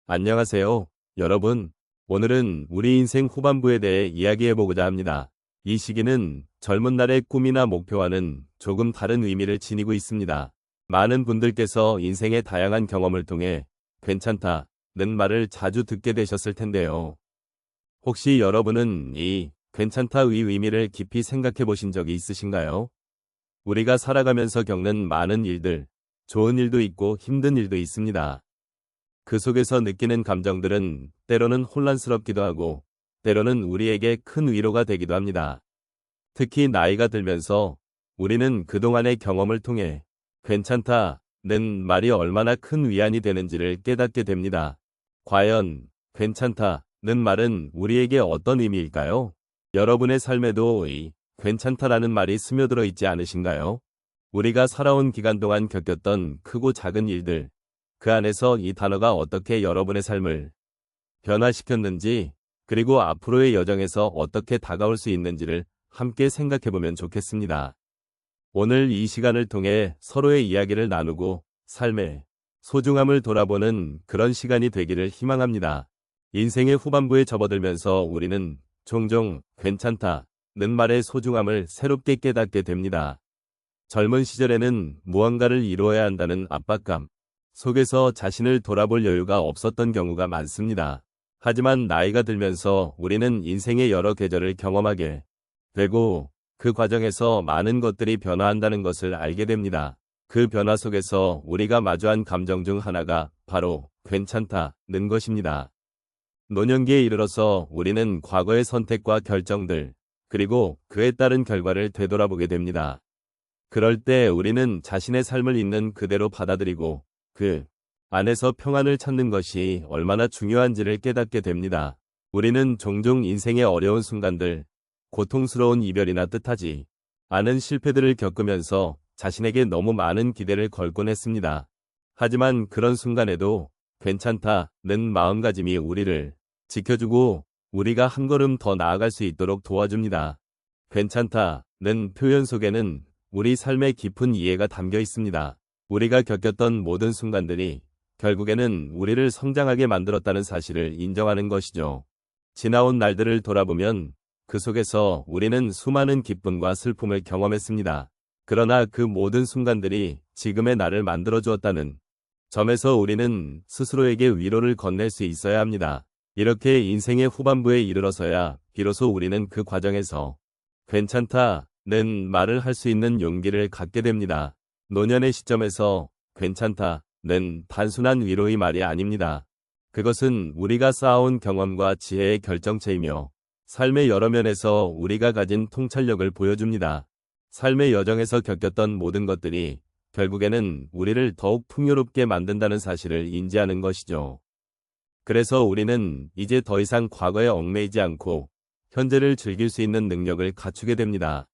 안녕하세요, 여러분. 오늘은 우리 인생 후반부에 대해 이야기해보고자 합니다. 이 시기는 젊은 날의 꿈이나 목표와는 조금 다른 의미를 지니고 있습니다. 많은 분들께서 인생의 다양한 경험을 통해 괜찮다는 말을 자주 듣게 되셨을 텐데요. 혹시 여러분은 이 괜찮다의 의미를 깊이 생각해 보신 적이 있으신가요? 우리가 살아가면서 겪는 많은 일들, 좋은 일도 있고 힘든 일도 있습니다. 그 속에서 느끼는 감정들은 때로는 혼란스럽기도 하고 때로는 우리에게 큰 위로가 되기도 합니다. 특히 나이가 들면서 우리는 그동안의 경험을 통해 괜찮다는 말이 얼마나 큰 위안이 되는지를 깨닫게 됩니다. 과연 괜찮다는 말은 우리에게 어떤 의미일까요? 여러분의 삶에도 이 괜찮다라는 말이 스며들어 있지 않으신가요? 우리가 살아온 기간 동안 겪었던 크고 작은 일들, 그 안에서 이 단어가 어떻게 여러분의 삶을 변화시켰는지, 그리고 앞으로의 여정에서 어떻게 다가올 수 있는지를 함께 생각해보면 좋겠습니다. 오늘 이 시간을 통해 서로의 이야기를 나누고 삶의 소중함을 돌아보는 그런 시간이 되기를 희망합니다. 인생의 후반부에 접어들면서 우리는 종종 괜찮다는 말의 소중함을 새롭게 깨닫게 됩니다. 젊은 시절에는 무언가를 이루어야 한다는 압박감 속에서 자신을 돌아볼 여유가 없었던 경우가 많습니다. 하지만 나이가 들면서 우리는 인생의 여러 계절을 경험하게 되고 그 과정에서 많은 것들이 변화한다는 것을 알게 됩니다. 그 변화 속에서 우리가 마주한 감정 중 하나가 바로 괜찮다는 것입니다. 노년기에 이르러서 우리는 과거의 선택과 결정들, 그리고 그에 따른 결과를 되돌아보게 됩니다. 그럴 때 우리는 자신의 삶을 있는 그대로 받아들이고 그 안에서 평안을 찾는 것이 얼마나 중요한지를 깨닫게 됩니다. 우리는 종종 인생의 어려운 순간들, 고통스러운 이별이나 뜻하지 않은 실패들을 겪으면서 자신에게 너무 많은 기대를 걸곤 했습니다. 하지만 그런 순간에도 괜찮다는 마음가짐이 우리를 지켜주고 우리가 한 걸음 더 나아갈 수 있도록 도와줍니다. 괜찮다는 표현 속에는 우리 삶의 깊은 이해가 담겨 있습니다. 우리가 겪었던 모든 순간들이 결국에는 우리를 성장하게 만들었다는 사실을 인정하는 것이죠. 지나온 날들을 돌아보면 그 속에서 우리는 수많은 기쁨과 슬픔을 경험했습니다. 그러나 그 모든 순간들이 지금의 나를 만들어 주었다는 점에서 우리는 스스로에게 위로를 건넬 수 있어야 합니다. 이렇게 인생의 후반부에 이르러서야 비로소 우리는 그 과정에서 괜찮다는 말을 할 수 있는 용기를 갖게 됩니다. 노년의 시점에서 괜찮다는 단순한 위로의 말이 아닙니다. 그것은 우리가 쌓아온 경험과 지혜의 결정체이며 삶의 여러 면에서 우리가 가진 통찰력을 보여줍니다. 삶의 여정에서 겪었던 모든 것들이 결국에는 우리를 더욱 풍요롭게 만든다는 사실을 인지하는 것이죠. 그래서 우리는 이제 더 이상 과거에 얽매이지 않고 현재를 즐길 수 있는 능력을 갖추게 됩니다.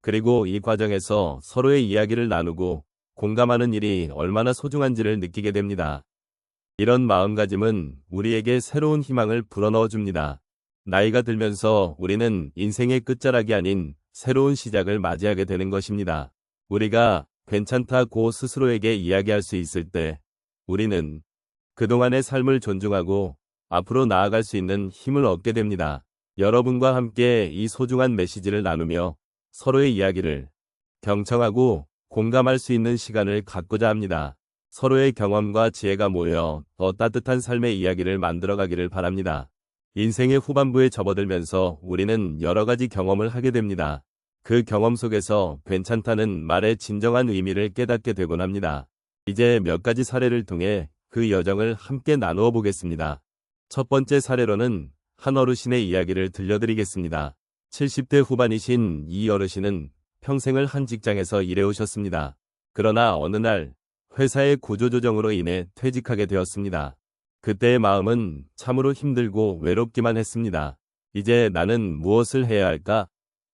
그리고 이 과정에서 서로의 이야기를 나누고 공감하는 일이 얼마나 소중한지를 느끼게 됩니다. 이런 마음가짐은 우리에게 새로운 희망을 불어넣어 줍니다. 나이가 들면서 우리는 인생의 끝자락이 아닌 새로운 시작을 맞이하게 되는 것입니다. 우리가 괜찮다고 스스로에게 이야기할 수 있을 때 우리는 그동안의 삶을 존중하고 앞으로 나아갈 수 있는 힘을 얻게 됩니다. 여러분과 함께 이 소중한 메시지를 나누며 서로의 이야기를 경청하고 공감할 수 있는 시간을 갖고자 합니다. 서로의 경험과 지혜가 모여 더 따뜻한 삶의 이야기를 만들어가기를 바랍니다. 인생의 후반부에 접어들면서 우리는 여러 가지 경험을 하게 됩니다. 그 경험 속에서 괜찮다는 말의 진정한 의미를 깨닫게 되곤 합니다. 이제 몇 가지 사례를 통해 그 여정을 함께 나누어 보겠습니다. 첫 번째 사례로는 한 어르신의 이야기를 들려드리겠습니다. 70대 후반이신 이 어르신은 평생을 한 직장에서 일해오셨습니다. 그러나 어느 날 회사의 구조조정으로 인해 퇴직하게 되었습니다. 그때의 마음은 참으로 힘들고 외롭기만 했습니다. 이제 나는 무엇을 해야 할까?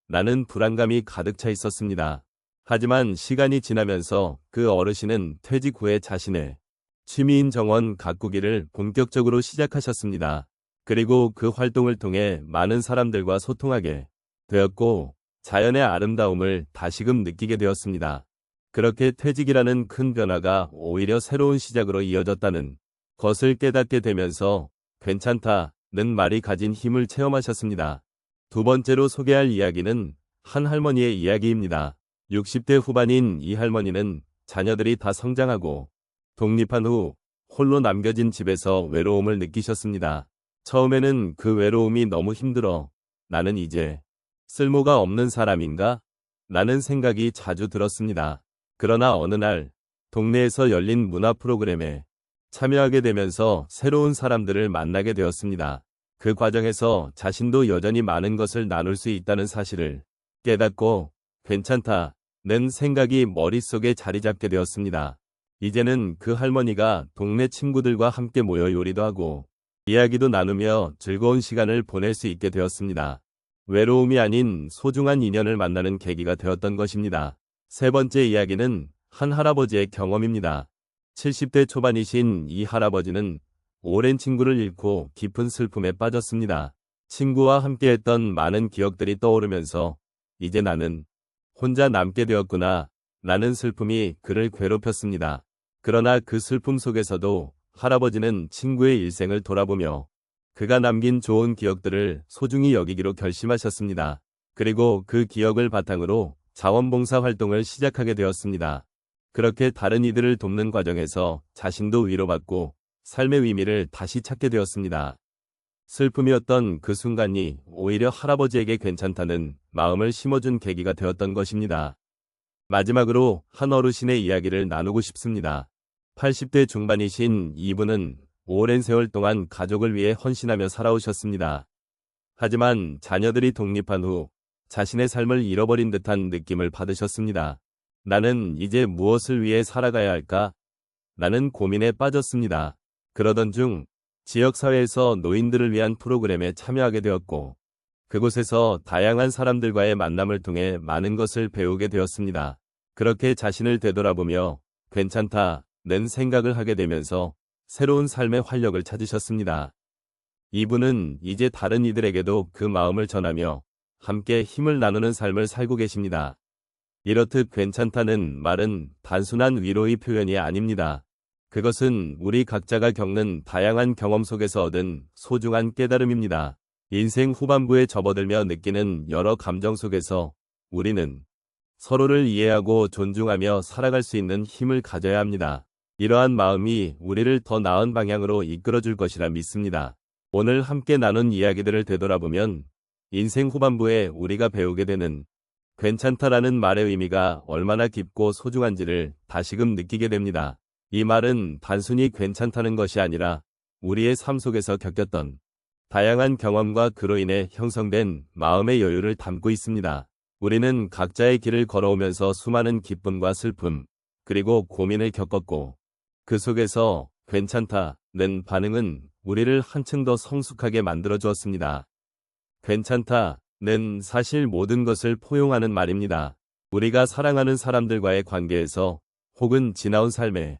라는 불안감이 가득 차 있었습니다. 하지만 시간이 지나면서 그 어르신은 퇴직 후에 자신의 취미인 정원 가꾸기를 본격적으로 시작하셨습니다. 그리고 그 활동을 통해 많은 사람들과 소통하게 되었고 자연의 아름다움을 다시금 느끼게 되었습니다. 그렇게 퇴직이라는 큰 변화가 오히려 새로운 시작으로 이어졌다는 것을 깨닫게 되면서 괜찮다는 말이 가진 힘을 체험하셨습니다. 두 번째로 소개할 이야기는 한 할머니의 이야기입니다. 60대 후반인 이 할머니는 자녀들이 다 성장하고 독립한 후 홀로 남겨진 집에서 외로움을 느끼셨습니다. 처음에는 그 외로움이 너무 힘들어 나는 이제 쓸모가 없는 사람인가? 라는 생각이 자주 들었습니다. 그러나 어느 날 동네에서 열린 문화 프로그램에 참여하게 되면서 새로운 사람들을 만나게 되었습니다. 그 과정에서 자신도 여전히 많은 것을 나눌 수 있다는 사실을 깨닫고 괜찮다는 생각이 머릿속에 자리 잡게 되었습니다. 이제는 그 할머니가 동네 친구들과 함께 모여 요리도 하고 이야기도 나누며 즐거운 시간을 보낼 수 있게 되었습니다. 외로움이 아닌 소중한 인연을 만나는 계기가 되었던 것입니다. 세 번째 이야기는 한 할아버지의 경험입니다. 70대 초반이신 이 할아버지는 오랜 친구를 잃고 깊은 슬픔에 빠졌습니다. 친구와 함께했던 많은 기억들이 떠오르면서 이제 나는 혼자 남게 되었구나 라는 슬픔이 그를 괴롭혔습니다. 그러나 그 슬픔 속에서도 할아버지는 친구의 일생을 돌아보며 그가 남긴 좋은 기억들을 소중히 여기기로 결심하셨습니다. 그리고 그 기억을 바탕으로 자원봉사 활동을 시작하게 되었습니다. 그렇게 다른 이들을 돕는 과정에서 자신도 위로받고 삶의 의미를 다시 찾게 되었습니다. 슬픔이었던 그 순간이 오히려 할아버지에게 괜찮다는 마음을 심어준 계기가 되었던 것입니다. 마지막으로 한 어르신의 이야기를 나누고 싶습니다. 80대 중반이신 이분은 오랜 세월 동안 가족을 위해 헌신하며 살아오셨습니다. 하지만 자녀들이 독립한 후 자신의 삶을 잃어버린 듯한 느낌을 받으셨습니다. 나는 이제 무엇을 위해 살아가야 할까? 라는 고민에 빠졌습니다. 그러던 중 지역사회에서 노인들을 위한 프로그램에 참여하게 되었고 그곳에서 다양한 사람들과의 만남을 통해 많은 것을 배우게 되었습니다. 그렇게 자신을 되돌아보며 괜찮다는 생각을 하게 되면서 새로운 삶의 활력을 찾으셨습니다. 이분은 이제 다른 이들에게도 그 마음을 전하며 함께 힘을 나누는 삶을 살고 계십니다. 이렇듯 괜찮다는 말은 단순한 위로의 표현이 아닙니다. 그것은 우리 각자가 겪는 다양한 경험 속에서 얻은 소중한 깨달음입니다. 인생 후반부에 접어들며 느끼는 여러 감정 속에서 우리는 서로를 이해하고 존중하며 살아갈 수 있는 힘을 가져야 합니다. 이러한 마음이 우리를 더 나은 방향으로 이끌어줄 것이라 믿습니다. 오늘 함께 나눈 이야기들을 되돌아보면 인생 후반부에 우리가 배우게 되는 괜찮다라는 말의 의미가 얼마나 깊고 소중한지를 다시금 느끼게 됩니다. 이 말은 단순히 괜찮다는 것이 아니라 우리의 삶 속에서 겪었던 다양한 경험과 그로 인해 형성된 마음의 여유를 담고 있습니다. 우리는 각자의 길을 걸어오면서 수많은 기쁨과 슬픔, 그리고 고민을 겪었고 그 속에서 괜찮다는 반응은 우리를 한층 더 성숙하게 만들어 주었습니다. 괜찮다는 사실 모든 것을 포용하는 말입니다. 우리가 사랑하는 사람들과의 관계에서 혹은 지나온 삶에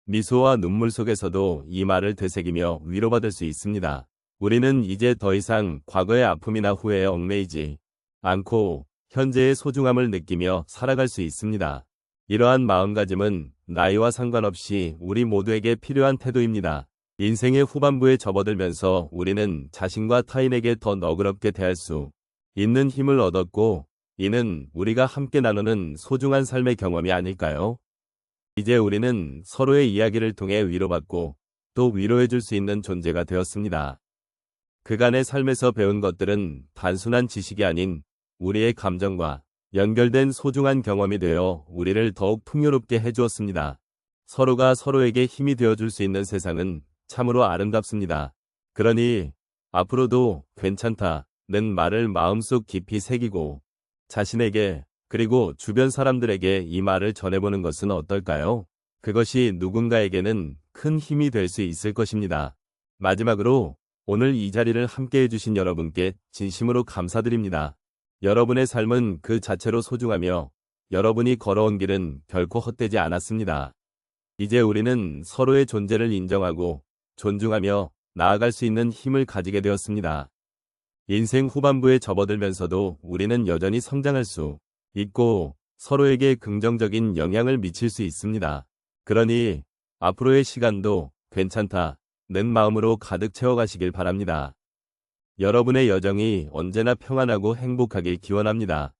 미소와 눈물 속에서도 이 말을 되새기며 위로받을 수 있습니다. 우리는 이제 더 이상 과거의 아픔이나 후회에 얽매이지 않고 현재의 소중함을 느끼며 살아갈 수 있습니다. 이러한 마음가짐은 나이와 상관없이 우리 모두에게 필요한 태도입니다. 인생의 후반부에 접어들면서 우리는 자신과 타인에게 더 너그럽게 대할 수 있는 힘을 얻었고 이는 우리가 함께 나누는 소중한 삶의 경험이 아닐까요? 이제 우리는 서로의 이야기를 통해 위로받고 또 위로해줄 수 있는 존재가 되었습니다. 그간의 삶에서 배운 것들은 단순한 지식이 아닌 우리의 감정과 연결된 소중한 경험이 되어 우리를 더욱 풍요롭게 해주었습니다. 서로가 서로에게 힘이 되어줄 수 있는 세상은 참으로 아름답습니다. 그러니 앞으로도 괜찮다는 말을 마음속 깊이 새기고 자신에게 그리고 주변 사람들에게 이 말을 전해보는 것은 어떨까요? 그것이 누군가에게는 큰 힘이 될 수 있을 것입니다. 마지막으로 오늘 이 자리를 함께 해주신 여러분께 진심으로 감사드립니다. 여러분의 삶은 그 자체로 소중하며 여러분이 걸어온 길은 결코 헛되지 않았습니다. 이제 우리는 서로의 존재를 인정하고 존중하며 나아갈 수 있는 힘을 가지게 되었습니다. 인생 후반부에 접어들면서도 우리는 여전히 성장할 수 있고 서로에게 긍정적인 영향을 미칠 수 있습니다. 그러니 앞으로의 시간도 괜찮다 마음으로 가득 채워가시길 바랍니다. 여러분의 여정이 언제나 평안하고 행복하길 기원합니다.